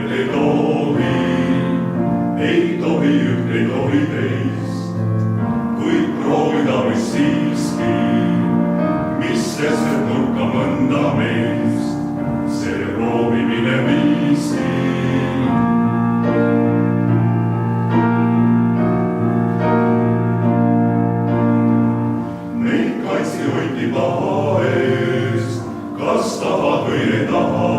et ei tohi üht, ei tohi teist, kuid proovida võis siiski, mis sest, et nurka mõnda meist, see proovimine viiski. Neid kaitsi hoiti paha eest, kas tahad või ei taha,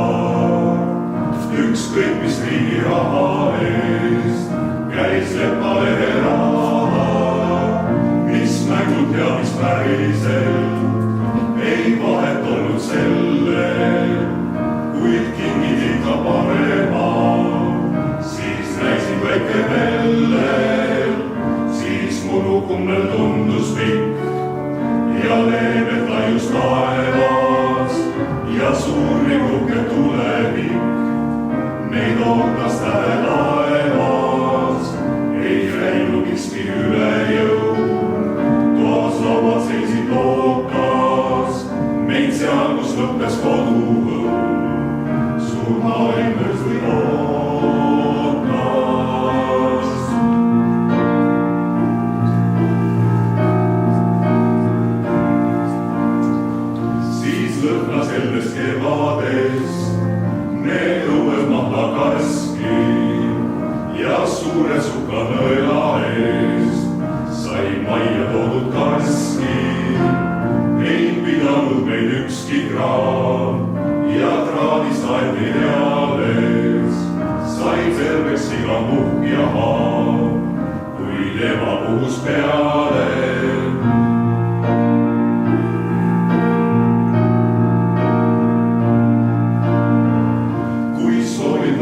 ükskõik mis riigi raha eest käis lepalehe raha, mis mängult ja mis päriselt ei vahet olnud sellel, kuid kingid ikka parema, siis näisin väike vellel, siis muru kummel tundus pikk ja leebelt laius taevas ja suur rikuke tulevik. Meid ootas tähelaevas, ei käinud miski üle jõu. Toas lauad seisid lookas, meid seal, kus lõppes koduõu. Suur maailm õhtul ootas. Siis lõhnas selles kevades need õued maha karski ja suure sukanõela eest sai majja toodud karski. Ei pidanud meid ükski kraam ja traadist aeti reales, sai terveks iga muhk ja haav, kui tema puhus peale.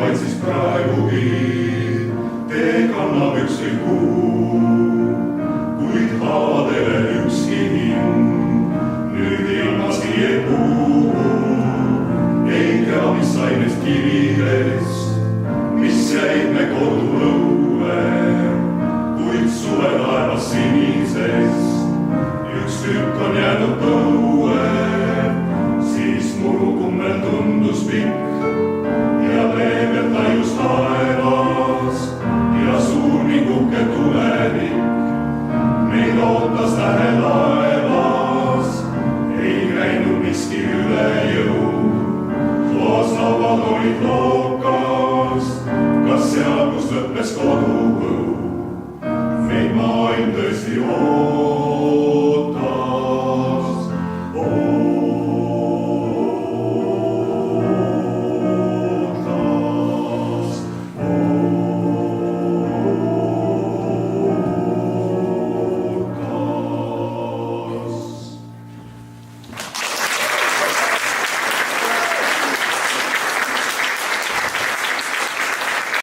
Vaid siis praegugi tee kannab ükskõik kuhu, kuid haavadele ükski hing nüüd ilmasti ei puhu. Ei tea, mis sai neist kividest, mis jäid me kodulõue, kuid suvelaevas sinisest üks tükk on jäänud põue.